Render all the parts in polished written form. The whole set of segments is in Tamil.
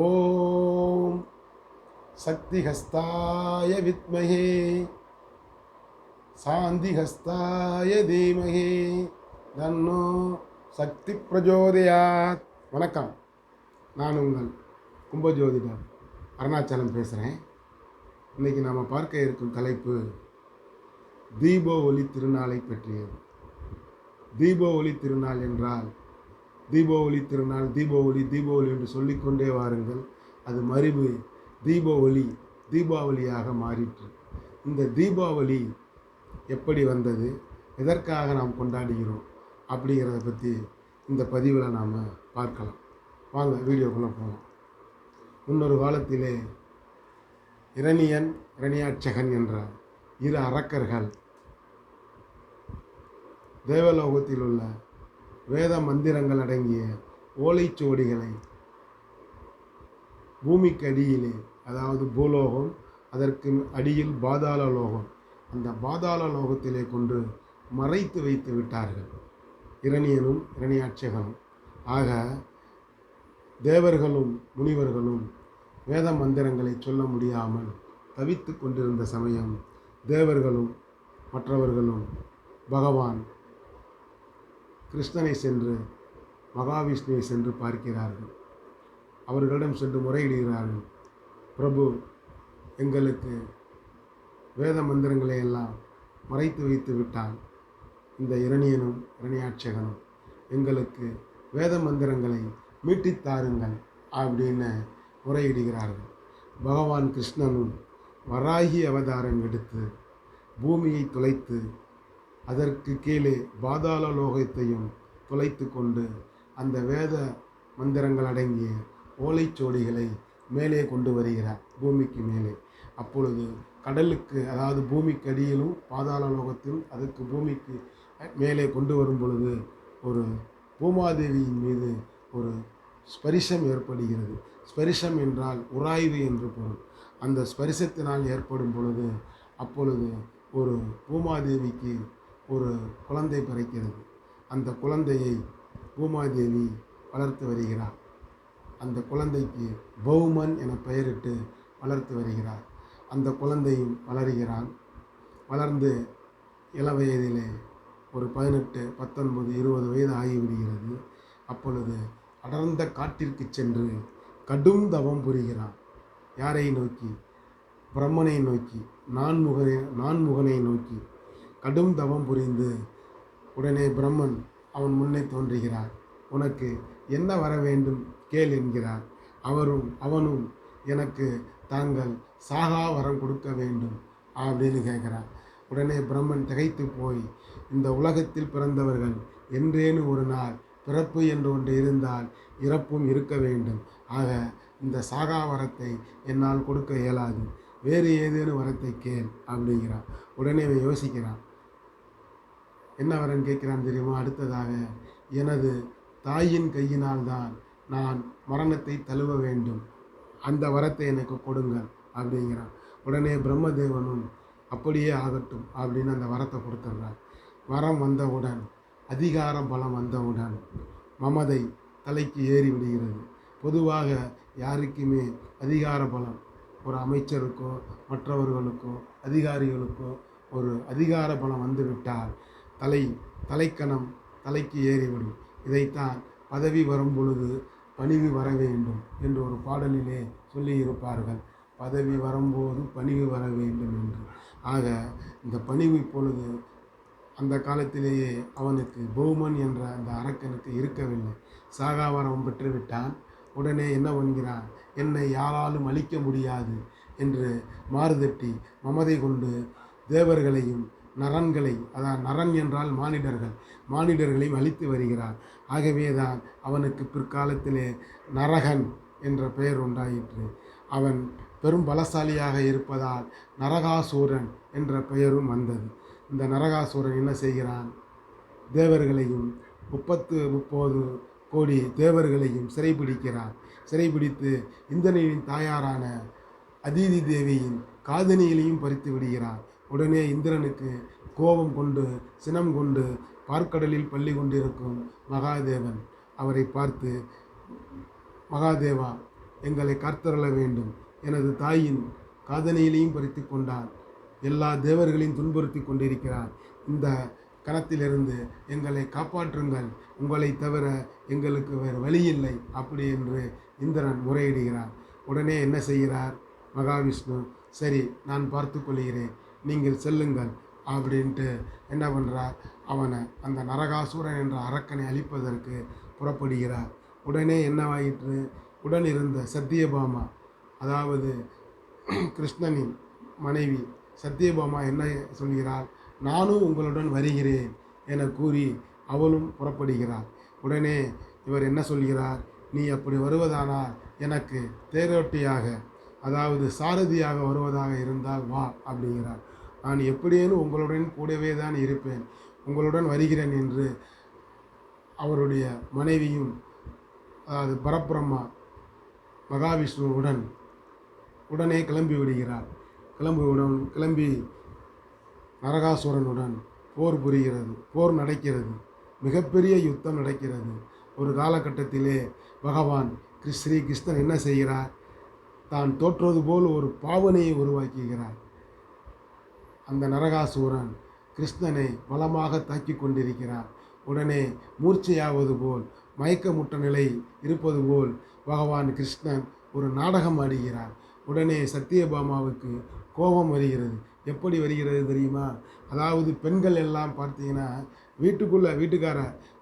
ஓம் சக்திஹஸ்தாய வித்மஹே சாந்திஹஸ்தாய தீமஹி தன்னோ சக்தி பிரஜோதயாத். வணக்கம், நான் உங்கள் கும்பஜோதிடர் அருணாச்சலம் பேசுகிறேன். இன்றைக்கி நாம் பார்க்க இருக்கும் தலைப்பு தீப ஒளி திருநாளை பற்றியது. தீப ஒளி திருநாள் என்றால் தீபாவளி திருநாள், தீபாவளி தீபாவளி என்று சொல்லிக்கொண்டே வாருங்கள். அது மறுபு தீப ஒளி தீபாவளியாக மாறிற்று. இந்த தீபாவளி எப்படி வந்தது, எதற்காக நாம் கொண்டாடுகிறோம் அப்படிங்கிறத பற்றி இந்த பதிவில் நாம் பார்க்கலாம். வாங்க வீடியோக்குள்ளே போகலாம். முன்னொரு காலத்திலே இரணியன் இரணியாட்சகன் என்ற இரு அரக்கர்கள் தேவலோகத்தில் உள்ள வேத மந்திரங்கள் அடங்கிய ஓலைச்சுவடிகளை பூமிக்கு அடியிலே, அதாவது பூலோகம், அதற்கு அடியில் பாதாள லோகம், அந்த பாதாள லோகத்திலே கொண்டு மறைத்து வைத்து விட்டார்கள் இரணியனும் இரணியாட்சகனும். ஆக தேவர்களும் முனிவர்களும் வேத மந்திரங்களை சொல்ல முடியாமல் தவித்து கொண்டிருந்த சமயம் தேவர்களும் மற்றவர்களும் பகவான் கிருஷ்ணனை சென்று மகாவிஷ்ணுவை சென்று பார்க்கிறார்கள். அவர்களிடம் சென்று முறையிடுகிறார்கள். பிரபு, எங்களுக்கு வேத மந்திரங்களை எல்லாம் மறைத்து வைத்து விட்டான் இந்த இரணியனும் இரணியாட்சகனும், எங்களுக்கு வேத மந்திரங்களை மீட்டித்தாருங்கள் அப்படின்னு முறையிடுகிறார்கள். பகவான் கிருஷ்ணனும் வராகி அவதாரம் எடுத்து பூமியை துளைத்து அதற்கு கீழே பாதாள லோகத்தையும் துளைத்து கொண்டு அந்த வேத மந்திரங்கள் அடங்கிய ஓலைச்சுவடிகளை மேலே கொண்டு வருகிறார், பூமிக்கு மேலே. அப்பொழுது கடலுக்கு, அதாவது பூமிக்கு அடியிலும் பாதாள லோகத்திலும் அதுக்கு பூமிக்கு மேலே கொண்டு வரும் பொழுது ஒரு பூமாதேவியின் மீது ஒரு ஸ்பரிசம் ஏற்படுகிறது. ஸ்பரிசம் என்றால் உராய்வு என்று பொருள். அந்த ஸ்பரிசத்தினால் ஏற்படும் பொழுது அப்பொழுது ஒரு பூமாதேவிக்கு ஒரு குழந்தை பிறக்கிறது. அந்த குழந்தையை பூமாதேவி வளர்த்து வருகிறார். அந்த குழந்தைக்கு பௌமன் என பெயரிட்டு வளர்த்து வருகிறார். அந்த குழந்தையும் வளர்கிறான். வளர்ந்து இள வயதிலே ஒரு 18, 19, 20 வயது ஆகிவிடுகிறது. அப்பொழுது அடர்ந்த காட்டிற்கு சென்று கடும் தவம் புரிகிறான். யாரை நோக்கி? பிரம்மனை நோக்கி, நான்முகனை நோக்கி கடும் தவம் புரிந்து உடனே பிரம்மன் அவன் முன்னே தோன்றுகிறார். உனக்கு என்ன வர வேண்டும் கேள் என்கிறார். அவனும் எனக்கு தாங்கள் சாகா வரம் கொடுக்க வேண்டும் அப்படின்னு கேட்குறார். உடனே பிரம்மன் திகைத்து போய், இந்த உலகத்தில் பிறந்தவர்கள் என்றேனும் ஒரு நாள் பிறப்பு என்று ஒன்று இருந்தால் இறப்பும் இருக்க வேண்டும். ஆக இந்த சாகா வரத்தை என்னால் கொடுக்க இயலாது, வேறு ஏதேனும் வரத்தை கேள் அப்படிங்கிறான். உடனே அவன் யோசிக்கிறான். என்ன வரன் கேட்கிறான் தெரியுமா? அடுத்ததாக, எனது தாயின் கையினால் தான் நான் மரணத்தை தழுவ வேண்டும், அந்த வரத்தை எனக்கு கொடுங்கள் அப்படிங்கிறான். உடனே பிரம்மதேவனும் அப்படியே ஆகட்டும் அப்படின்னு அந்த வரத்தை கொடுத்துட்றார். வரம் வந்தவுடன், அதிகார பலம் வந்தவுடன் மமதை தலைக்கு ஏறி விடுகிறது. பொதுவாக யாருக்குமே அதிகார பலம், ஒரு அமைச்சருக்கோ மற்றவர்களுக்கோ அதிகாரிகளுக்கோ ஒரு அதிகார பலம் வந்துவிட்டால் தலைக்கணம் தலைக்கு ஏறிவிடும். இதைத்தான் பதவி வரும் பொழுது பணிவு வர வேண்டும் என்று ஒரு பாடலிலே சொல்லியிருப்பார்கள். பதவி வரும்போது பணிவு வர வேண்டும் என்று. ஆக இந்த பணிவு இப்பொழுது அந்த காலத்திலேயே அவனுக்கு பௌமன் என்ற அந்த அரக்கனுக்கு இருக்கவில்லை. சாகாவரம் பெற்றுவிட்டான். உடனே என்ன பண்ணுகிறான்? என்னை யாராலும் அழிக்க முடியாது என்று மாறுதட்டி மமதை கொண்டு தேவர்களையும் நரன்களை, அதாவது நரன் என்றால் மானிடர்களையும் அழித்து வருகிறார். ஆகவே தான் அவனுக்கு பிற்காலத்திலே நரகன் என்ற பெயர் உண்டாயிற்று. அவன் பெரும் பலசாலியாக இருப்பதால் நரகாசூரன் என்ற பெயரும் வந்தது. இந்த நரகாசூரன் என்ன செய்கிறான்? தேவர்களையும் 30 கோடி தேவர்களையும் சிறைபிடிக்கிறான். சிறைபிடித்து இந்திரனின் தாயாரான அதிதி தேவியின் காதணியிலையும் பறித்து விடுகிறான். உடனே இந்திரனுக்கு கோபம் கொண்டு சினம் கொண்டு பார்க்கடலில் பள்ளி கொண்டிருக்கும் மகாதேவன் அவரை பார்த்து, மகாதேவா, எங்களை காத்தருள வேண்டும். எனது தாயின் காதணியிலையும் பறித்து கொண்டான். எல்லா தேவர்களையும் துன்புறுத்தி கொண்டிருக்கிறார். இந்த கணத்திலிருந்து எங்களை காப்பாற்றுங்கள், உங்களை தவிர எங்களுக்கு வேறு வழியில்லை அப்படி என்று இந்திரன் முறையிடுகிறார். உடனே என்ன செய்கிறார் மகாவிஷ்ணு? சரி, நான் பார்த்து கொள்கிறேன், நீங்கள் செல்லுங்கள் அப்படின்ட்டு என்ன பண்ணுறார், அவனை அந்த நரகாசுரன் என்ற அரக்கனை அழிப்பதற்கு புறப்படுகிறார். உடனே என்னவாயிற்று, உடன் இருந்த சத்தியபாமா, அதாவது கிருஷ்ணனின் மனைவி சத்தியபாமா என்ன சொல்கிறார், நானும் உங்களுடன் வருகிறேன் என கூறி அவளும் புறப்படுகிறார். உடனே இவர் என்ன சொல்கிறார், நீ அப்படி வருவதானால் எனக்கு தேரோட்டியாக, அதாவது சாரதியாக வருவதாக இருந்தால் வா அப்படிங்கிறார். நான் எப்படியேனும் உங்களுடன் கூடவே தான் இருப்பேன், உங்களுடன் வருகிறேன் என்று அவருடைய மனைவியும், அதாவது பரபிரம்மா மகாவிஷ்ணுவுடன் உடனே கிளம்பி விடுகிறார். கிளம்பி நரகாசுரனுடன் போர் புரிகிறது. போர் நடக்கிறது, மிகப்பெரிய யுத்தம் நடக்கிறது. ஒரு காலகட்டத்திலே பகவான் ஸ்ரீ கிருஷ்ணன் என்ன செய்கிறார், தான் தோற்றுவது போல் ஒரு பாவனையை உருவாக்குகிறார். அந்த நரகாசுரன் கிருஷ்ணனை பலமாக தாக்கி கொண்டிருக்கிறார். உடனே மூர்ச்சையாவது போல், மயக்கமுற்ற நிலை இருப்பது போல் பகவான் கிருஷ்ணன் ஒரு நாடகம் ஆடுகிறார். உடனே சத்தியபாமாவுக்கு கோபம் வருகிறது. எப்படி வருகிறது தெரியுமா? அதாவது பெண்கள் எல்லாம் பார்த்தீங்கன்னா வீட்டுக்கார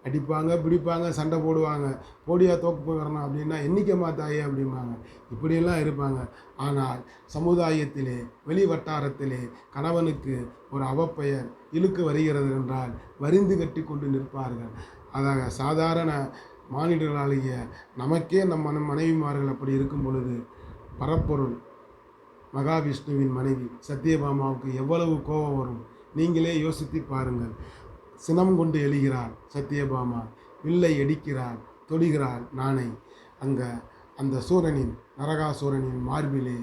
அடிப்பாங்க, பிடிப்பாங்க, சண்டை போடுவாங்க, போடியா தோக்கு போகிறணும் அப்படின்னா எண்ணிக்கை தாயே அப்படிம்பாங்க, இப்படியெல்லாம் இருப்பாங்க. ஆனால் சமுதாயத்திலே வெளி வட்டாரத்திலே கணவனுக்கு ஒரு அவப்பெயர் இழுக்க வருகிறது என்றால் வரிந்து கட்டி கொண்டு நிற்பார்கள். அதாக சாதாரண மானிடர்களாகிய நமக்கே நம் மனைவிமார்கள் அப்படி இருக்கும் பொழுது பரப்பொருள் மகாவிஷ்ணுவின் மனைவி சத்தியபாமாவுக்கு எவ்வளவு கோபம் வரும் நீங்களே யோசித்து பாருங்கள். சினம் கொண்டு எழுகிறாள் சத்தியபாமா, வில்லை எடிக்கிறாள், தொடுகிறாள் நாணை. அந்த சூரனின் நரகாசூரனின் மார்பிலே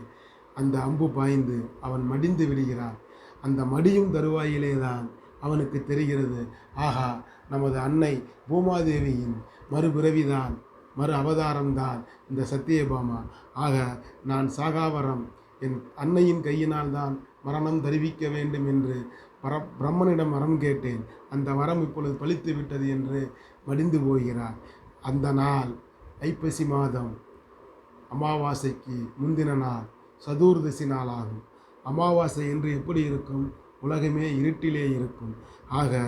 அந்த அம்பு பாய்ந்து அவன் மடிந்து விடுகிறான். அந்த மடியும் தருவாயிலே தான் அவனுக்கு தெரிகிறது, ஆகா, நமது அன்னை பூமாதேவியின் மறுபிறவிதான், மறு அவதாரம்தான் இந்த சத்தியபாமா. ஆக நான் சாகாவரம் என் அன்னையின் கையினால் தான் மரணம் தருவிக்க வேண்டும் என்று பிரம்மனிடம் வரம் கேட்டேன், அந்த வரம் இப்பொழுது பலித்து விட்டது என்று மடிந்து போகிறார். அந்த நாள் ஐப்பசி மாதம் அமாவாசைக்கு முந்தின நாள் சதுர்தசி நாள் ஆகும். அமாவாசை என்று எப்படி இருக்கும், உலகமே இருட்டிலே இருக்கும். ஆக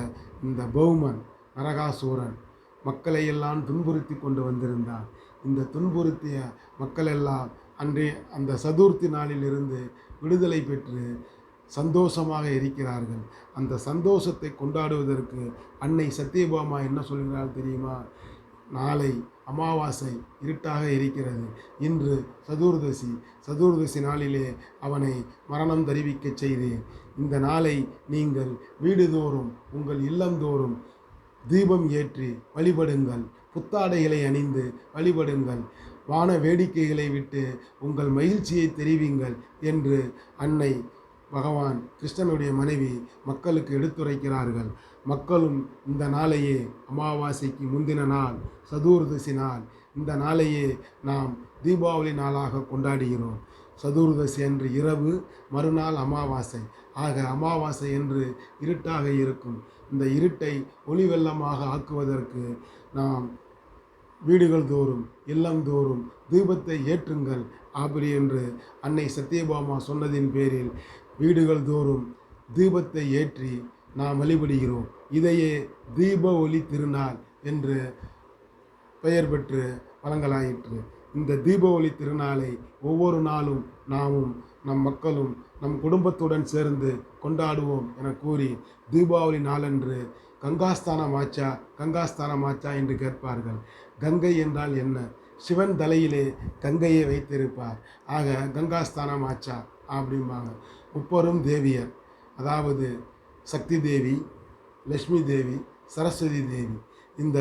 இந்த பௌமன் நரகாசூரன் மக்களையெல்லாம் துன்புறுத்தி கொண்டு வந்திருந்தான். இந்த துன்புறுத்திய மக்களெல்லாம் அன்றைய அந்த சதுர்த்தி நாளிலிருந்து விடுதலை பெற்று சந்தோஷமாக இருக்கிறார்கள். அந்த சந்தோஷத்தை கொண்டாடுவதற்கு அன்னை சத்தியபாமா என்ன சொல்கிறாள் தெரியுமா? நாளை அமாவாசை, இருட்டாக இருக்கிறது, இன்று சதுர்தசி நாளிலே அவனை மரணம் தருவிக்க செய்தேன். இந்த நாளை நீங்கள் வீடுதோறும் உங்கள் இல்லந்தோறும் தீபம் ஏற்றி வழிபடுங்கள், புத்தாடைகளை அணிந்து வழிபடுங்கள், வான வேடிக்கைகளை விட்டு உங்கள் மகிழ்ச்சியை தெரிவிங்கள் என்று அன்னை பகவான் கிருஷ்ணனுடைய மனைவி மக்களுக்கு எடுத்துரைக்கிறார்கள். மக்களும் இந்த நாளையே, அமாவாசைக்கு முந்தின நாள் சதுர்தசி நாள், இந்த நாளையே நாம் தீபாவளி நாளாக கொண்டாடுகிறோம். சதுர்தசி அன்று இரவு, மறுநாள் அமாவாசை. ஆக அமாவாசை என்று இருட்டாக இருக்கும். இந்த இருட்டை ஒளி வெள்ளமாக ஆக்குவதற்கு நாம் வீடுகள் தோறும் இல்லம் தோறும் தீபத்தை ஏற்றுங்கள் அப்படி என்று அன்னை சத்தியபாமா சொன்னதின் பேரில் வீடுகள் தோறும் தீபத்தை ஏற்றி நாம் வழிபடுகிறோம். இதையே தீப ஒளி திருநாள் என்று பெயர் பெற்று வழங்கலாயிற்று. இந்த தீப ஒளி திருநாளை ஒவ்வொரு நாளும் நாமும் நம் மக்களும் நம் குடும்பத்துடன் சேர்ந்து கொண்டாடுவோம் என கூறி தீபாவளி நாளன்று கங்காஸ்தானம் ஆச்சா என்று கேட்பார்கள். கங்கை என்றால் என்ன? சிவன் தலையிலே கங்கையை வைத்திருப்பார். ஆக கங்காஸ்தானம் ஆச்சா அப்படிம்பாங்க. முப்பெரும் தேவியர், அதாவது சக்தி தேவி, லட்சுமி தேவி, சரஸ்வதி தேவி, இந்த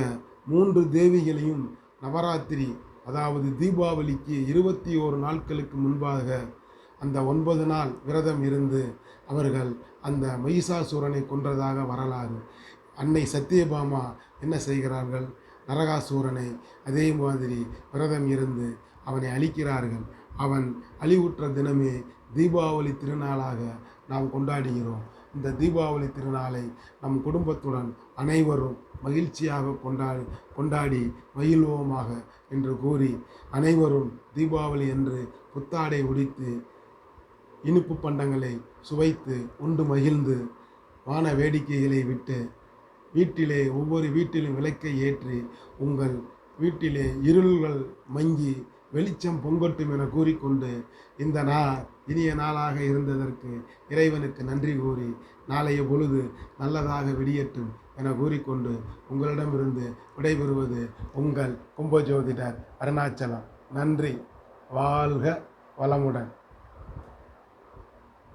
3 தேவிகளையும் நவராத்திரி, அதாவது தீபாவளிக்கு 21 நாட்களுக்கு முன்பாக அந்த 9 நாள் விரதம் இருந்து அவர்கள் அந்த மகிஷாசூரனை கொன்றதாக வரலாறு. அன்னை சத்தியபாமா என்ன செய்கிறார்கள்? நரகாசூரனை அதே மாதிரி விரதம் இருந்து அவனை அழிக்கிறார்கள். அவன் அழிவுற்ற தினமே தீபாவளி திருநாளாக நாம் கொண்டாடுகிறோம். இந்த தீபாவளி திருநாளை நம் குடும்பத்துடன் அனைவரும் மகிழ்ச்சியாக கொண்டாடி மகிழ்வோமாக என்று கூறி, அனைவரும் தீபாவளி என்று புத்தாடை உடித்து இனிப்பு பண்டங்களை சுவைத்து உண்டு மகிழ்ந்து வான வேடிக்கைகளை விட்டு வீட்டிலே ஒவ்வொரு வீட்டிலும் விளக்கை ஏற்றி உங்கள் வீட்டிலே இருள்கள் மங்கி வெளிச்சம் பொங்கட்டும் என கூறிக்கொண்டு, இந்த இனிய நாளாக இருந்ததற்கு இறைவனுக்கு நன்றி கூறி, நாளைய பொழுது நல்லதாக விடியட்டும் என கூறிக்கொண்டு உங்களிடமிருந்து விடைபெறுவது உங்கள் கும்பஜோதிடர் அருணாச்சலம். நன்றி. வாழ்க வளமுடன்.